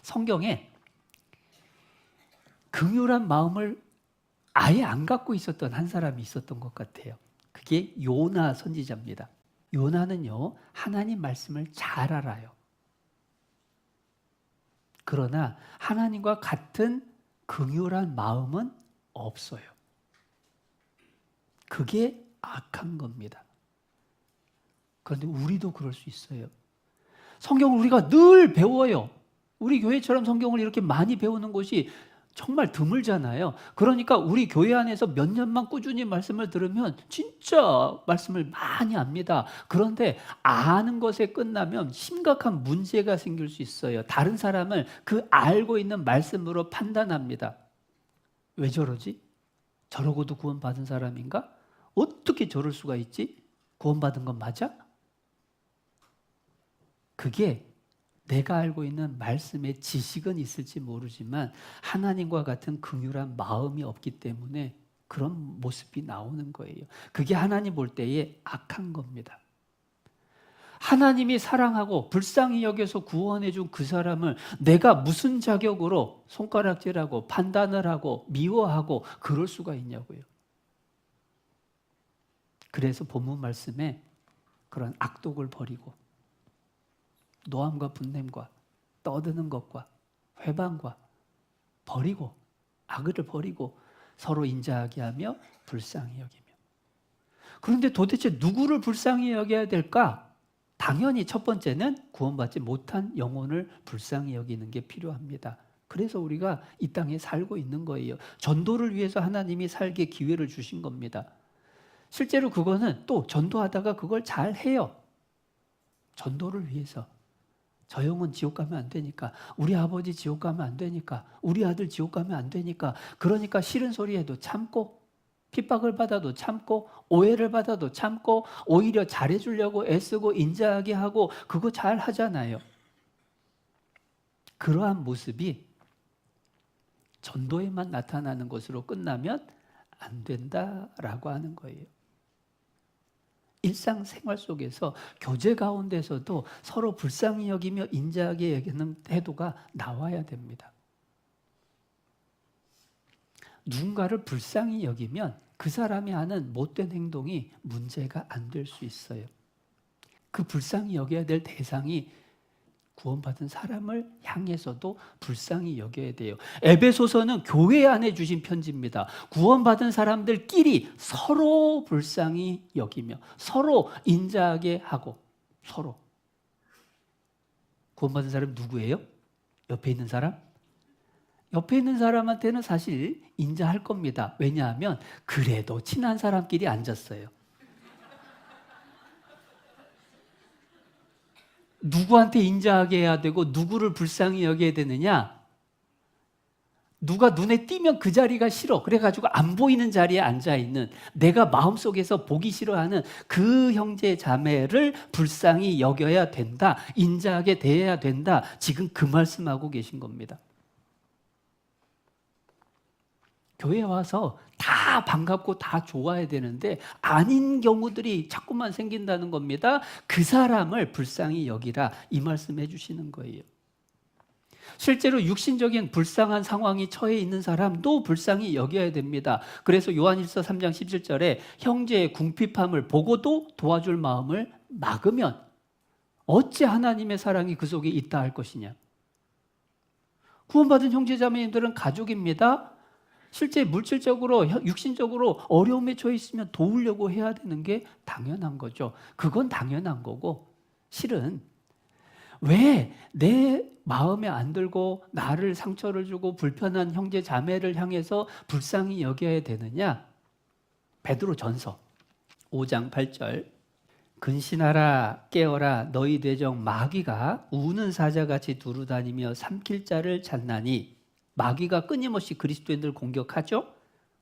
성경에 긍휼한 마음을 아예 안 갖고 있었던 한 사람이 있었던 것 같아요. 그게 요나 선지자입니다. 요나는요, 하나님 말씀을 잘 알아요. 그러나 하나님과 같은 긍휼한 마음은 없어요. 그게 악한 겁니다. 그런데 우리도 그럴 수 있어요. 성경을 우리가 늘 배워요. 우리 교회처럼 성경을 이렇게 많이 배우는 곳이 정말 드물잖아요. 그러니까 우리 교회 안에서 몇 년만 꾸준히 말씀을 들으면 진짜 말씀을 많이 압니다. 그런데 아는 것에 끝나면 심각한 문제가 생길 수 있어요. 다른 사람을 그 알고 있는 말씀으로 판단합니다. 왜 저러지? 저러고도 구원받은 사람인가? 어떻게 저럴 수가 있지? 구원받은 건 맞아? 그게 내가 알고 있는 말씀의 지식은 있을지 모르지만 하나님과 같은 긍휼한 마음이 없기 때문에 그런 모습이 나오는 거예요. 그게 하나님 볼 때에 악한 겁니다. 하나님이 사랑하고 불쌍히 여겨서 구원해 준 그 사람을 내가 무슨 자격으로 손가락질하고 판단을 하고 미워하고 그럴 수가 있냐고요. 그래서 본문 말씀에 그런 악독을 버리고 노함과 분냄과 떠드는 것과 회방과 버리고 악을 버리고 서로 인자하게 하며 불쌍히 여기며. 그런데 도대체 누구를 불쌍히 여겨야 될까? 당연히 첫 번째는 구원받지 못한 영혼을 불쌍히 여기는 게 필요합니다. 그래서 우리가 이 땅에 살고 있는 거예요. 전도를 위해서 하나님이 살게 기회를 주신 겁니다. 실제로 그거는 또 전도하다가 그걸 잘 해요. 전도를 위해서. 저 영혼 지옥 가면 안 되니까, 우리 아버지 지옥 가면 안 되니까, 우리 아들 지옥 가면 안 되니까, 그러니까 싫은 소리 해도 참고, 핍박을 받아도 참고, 오해를 받아도 참고, 오히려 잘해주려고 애쓰고 인자하게 하고 그거 잘 하잖아요. 그러한 모습이 전도에만 나타나는 것으로 끝나면 안 된다라고 하는 거예요. 일상생활 속에서 교제 가운데서도 서로 불쌍히 여기며 인자하게 여기는 태도가 나와야 됩니다. 누군가를 불쌍히 여기면 그 사람이 하는 못된 행동이 문제가 안 될 수 있어요. 그 불쌍히 여겨야 될 대상이 구원받은 사람을 향해서도 불쌍히 여겨야 돼요. 에베소서는 교회 안에 주신 편지입니다. 구원받은 사람들끼리 서로 불쌍히 여기며 서로 인자하게 하고 서로. 구원받은 사람이 누구예요? 옆에 있는 사람? 옆에 있는 사람한테는 사실 인자할 겁니다. 왜냐하면 그래도 친한 사람끼리 앉았어요. 누구한테 인자하게 해야 되고 누구를 불쌍히 여겨야 되느냐? 누가 눈에 띄면 그 자리가 싫어. 그래가지고 안 보이는 자리에 앉아있는, 내가 마음속에서 보기 싫어하는 그 형제 자매를 불쌍히 여겨야 된다. 인자하게 대해야 된다. 지금 그 말씀하고 계신 겁니다. 교회에 와서 다 반갑고 다 좋아야 되는데 아닌 경우들이 자꾸만 생긴다는 겁니다. 그 사람을 불쌍히 여기라, 이 말씀해 주시는 거예요. 실제로 육신적인 불쌍한 상황이 처해 있는 사람도 불쌍히 여겨야 됩니다. 그래서 요한일서 3장 17절에 형제의 궁핍함을 보고도 도와줄 마음을 막으면 어찌 하나님의 사랑이 그 속에 있다 할 것이냐. 구원받은 형제자매님들은 가족입니다. 실제 물질적으로 육신적으로 어려움에 처해 있으면 도우려고 해야 되는 게 당연한 거죠. 그건 당연한 거고, 실은 왜 내 마음에 안 들고 나를 상처를 주고 불편한 형제 자매를 향해서 불쌍히 여겨야 되느냐? 베드로전서 5장 8절 근신하라 깨어라 너희 대적 마귀가 우는 사자같이 두루다니며 삼킬 자를 찾나니. 마귀가 끊임없이 그리스도인들 공격하죠.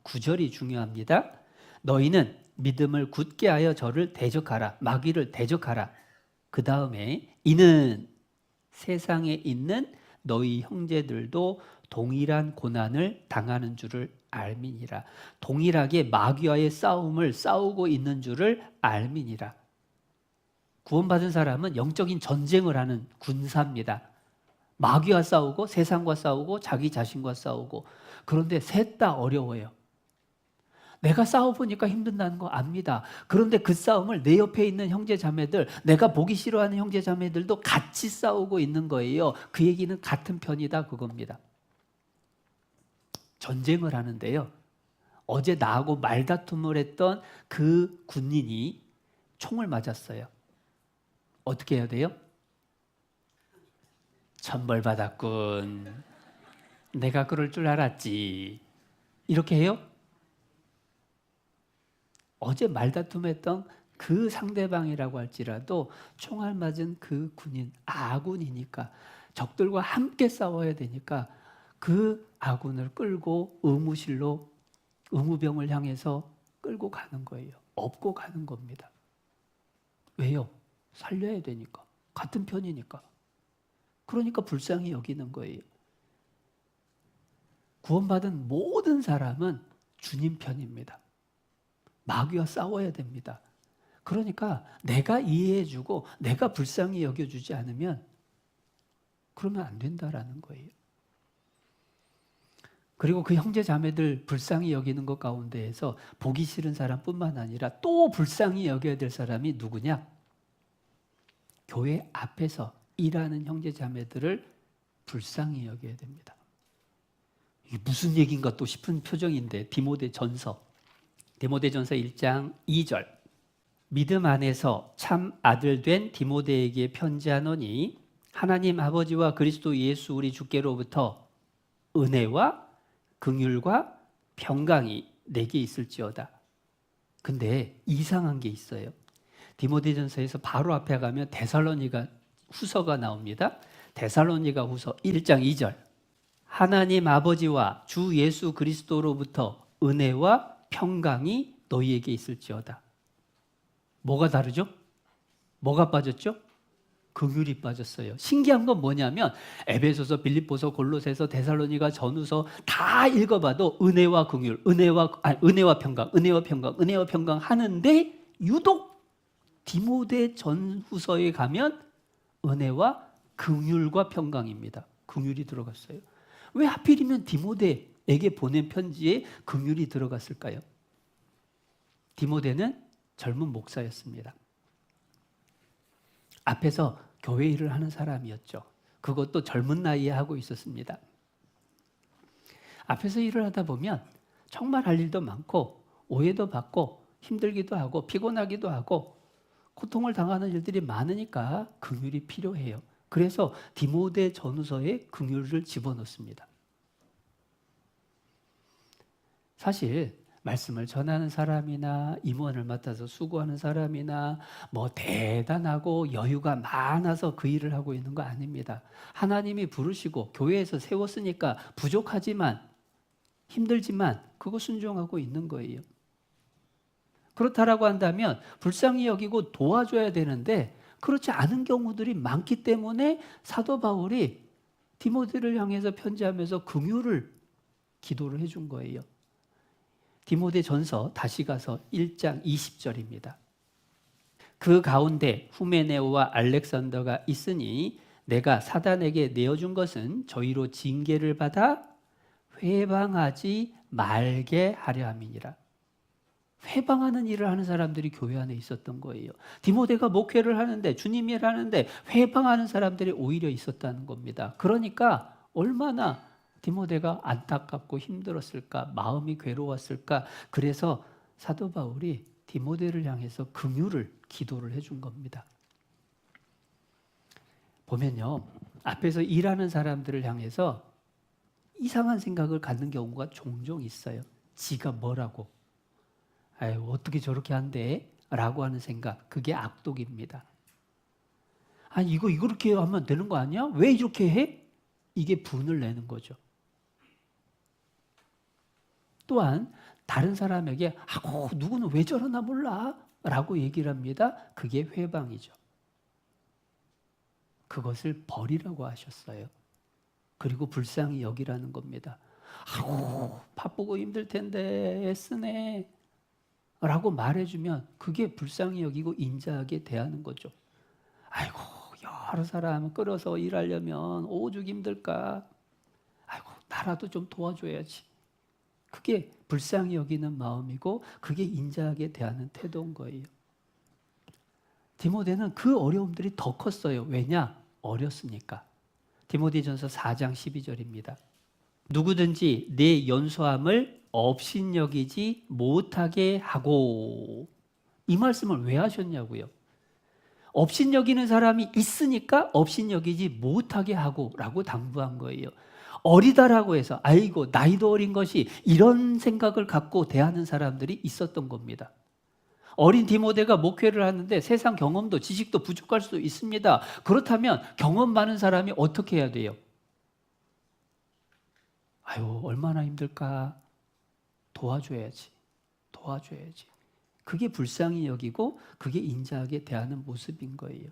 9절이 중요합니다. 너희는 믿음을 굳게 하여 저를 대적하라. 마귀를 대적하라. 그 다음에 이는 세상에 있는 너희 형제들도 동일한 고난을 당하는 줄을 알미니라. 동일하게 마귀와의 싸움을 싸우고 있는 줄을 알미니라. 구원받은 사람은 영적인 전쟁을 하는 군사입니다. 마귀와 싸우고 세상과 싸우고 자기 자신과 싸우고. 그런데 셋 다 어려워요. 내가 싸워보니까 힘든다는 거 압니다. 그런데 그 싸움을 내 옆에 있는 형제 자매들, 내가 보기 싫어하는 형제 자매들도 같이 싸우고 있는 거예요. 그 얘기는 같은 편이다 그겁니다. 전쟁을 하는데요. 어제 나하고 말다툼을 했던 그 군인이 총을 맞았어요. 어떻게 해야 돼요? 천벌받았군. 내가 그럴 줄 알았지. 이렇게 해요? 어제 말다툼했던 그 상대방이라고 할지라도 총알 맞은 그 군인, 아군이니까 적들과 함께 싸워야 되니까 그 아군을 끌고 의무실로 의무병을 향해서 끌고 가는 거예요. 업고 가는 겁니다. 왜요? 살려야 되니까. 같은 편이니까. 그러니까 불쌍히 여기는 거예요. 구원받은 모든 사람은 주님 편입니다. 마귀와 싸워야 됩니다. 그러니까 내가 이해해주고 내가 불쌍히 여겨주지 않으면 그러면 안 된다라는 거예요. 그리고 그 형제 자매들 불쌍히 여기는 것 가운데에서 보기 싫은 사람뿐만 아니라 또 불쌍히 여겨야 될 사람이 누구냐? 교회 앞에서 일하는 형제 자매들을 불쌍히 여겨야 됩니다. 이게 무슨 얘기인가 또 싶은 표정인데 디모데전서 1장 2절 믿음 안에서 참 아들 된 디모데에게 편지하노니 하나님 아버지와 그리스도 예수 우리 주께로부터 은혜와 긍휼과 평강이 내게 있을지어다. 근데 이상한 게 있어요. 디모데전서에서 바로 앞에 가면 데살로니가 후서가 나옵니다. 데살로니가 후서 1장 2절 하나님 아버지와 주 예수 그리스도로부터 은혜와 평강이 너희에게 있을지어다. 뭐가 다르죠? 뭐가 빠졌죠? 긍휼이 빠졌어요. 신기한 건 뭐냐면 에베소서, 빌립보서, 골로새서, 데살로니가 전후서 다 읽어봐도 은혜와 긍휼, 은혜와 평강 하는데 유독 디모데 전후서에 가면 은혜와 긍휼과 평강입니다. 긍휼이 들어갔어요. 왜 하필이면 디모데에게 보낸 편지에 긍휼이 들어갔을까요? 디모데는 젊은 목사였습니다. 앞에서 교회 일을 하는 사람이었죠. 그것도 젊은 나이에 하고 있었습니다. 앞에서 일을 하다 보면 정말 할 일도 많고 오해도 받고 힘들기도 하고 피곤하기도 하고 고통을 당하는 일들이 많으니까 긍휼이 필요해요. 그래서 디모데 전후서에 긍휼을 집어넣습니다. 사실 말씀을 전하는 사람이나 임원을 맡아서 수고하는 사람이나 뭐 대단하고 여유가 많아서 그 일을 하고 있는 거 아닙니다. 하나님이 부르시고 교회에서 세웠으니까 부족하지만 힘들지만 그거 순종하고 있는 거예요. 그렇다라고 한다면 불쌍히 여기고 도와줘야 되는데 그렇지 않은 경우들이 많기 때문에 사도 바울이 디모데를 향해서 편지하면서 긍휼을 기도를 해준 거예요. 디모데 전서 다시 가서 1장 20절입니다. 그 가운데 후메네오와 알렉산더가 있으니 내가 사단에게 내어준 것은 저희로 징계를 받아 회방하지 말게 하려 함이니라. 회방하는 일을 하는 사람들이 교회 안에 있었던 거예요. 디모데가 목회를 하는데 주님 일을 하는데 회방하는 사람들이 오히려 있었다는 겁니다. 그러니까 얼마나 디모데가 안타깝고 힘들었을까, 마음이 괴로웠을까. 그래서 사도 바울이 디모데를 향해서 긍휼을 기도를 해준 겁니다. 보면요, 앞에서 일하는 사람들을 향해서 이상한 생각을 갖는 경우가 종종 있어요. 지가 뭐라고, 아유, 어떻게 저렇게 한대? 라고 하는 생각, 그게 악독입니다. 아니 이거 이렇게 하면 되는 거 아니야? 왜 이렇게 해? 이게 분을 내는 거죠. 또한 다른 사람에게 누구는 왜 저러나 몰라 라고 얘기를 합니다. 그게 회방이죠. 그것을 버리라고 하셨어요. 그리고 불쌍히 여기라는 겁니다. 바쁘고 힘들 텐데 애쓰네 라고 말해주면 그게 불쌍히 여기고 인자하게 대하는 거죠. 아이고 하루 사람 끌어서 일하려면 오죽 힘들까. 아이고, 나라도 좀 도와줘야지. 그게 불쌍히 여기는 마음이고 그게 인자하게 대하는 태도인 거예요. 디모데는 그 어려움들이 더 컸어요. 왜냐? 어렸으니까. 디모데전서 4장 12절입니다. 누구든지 내 연소함을 업신여기지 못하게 하고. 이 말씀을 왜 하셨냐고요? 업신여기는 사람이 있으니까 업신여기지 못하게 하고 라고 당부한 거예요. 어리다라고 해서 아이고 나이도 어린 것이 이런 생각을 갖고 대하는 사람들이 있었던 겁니다. 어린 디모데가 목회를 하는데 세상 경험도 지식도 부족할 수 있습니다. 그렇다면 경험 많은 사람이 어떻게 해야 돼요? 아유, 얼마나 힘들까? 도와줘야지. 그게 불쌍히 여기고 그게 인자하게 대하는 모습인 거예요.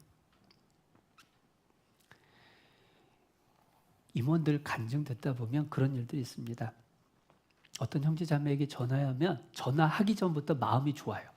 임원들 간증 듣다 보면 그런 일들이 있습니다. 어떤 형제 자매에게 전화하면 전화하기 전부터 마음이 좋아요.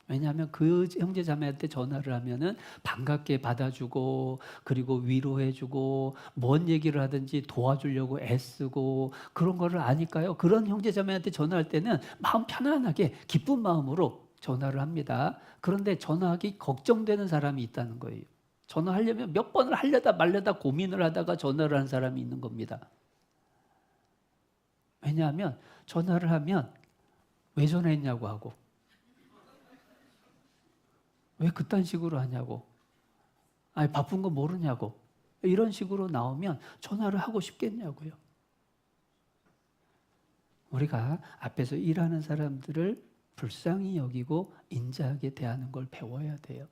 왜냐하면 그 형제 자매한테 전화를 하면은 반갑게 받아주고 그리고 위로해주고 뭔 얘기를 하든지 도와주려고 애쓰고 그런 거를 아니까요. 그런 형제 자매한테 전화할 때는 마음 편안하게 기쁜 마음으로 전화를 합니다. 그런데 전화하기 걱정되는 사람이 있다는 거예요. 전화하려면 몇 번을 하려다 말려다 고민을 하다가 전화를 한 사람이 있는 겁니다. 왜냐하면 전화를 하면 왜 전화했냐고 하고 왜 그딴 식으로 하냐고, 아니 바쁜 거 모르냐고, 이런 식으로 나오면 전화를 하고 싶겠냐고요. 우리가 앞에서 일하는 사람들을 불쌍히 여기고 인자하게 대하는 걸 배워야 돼요.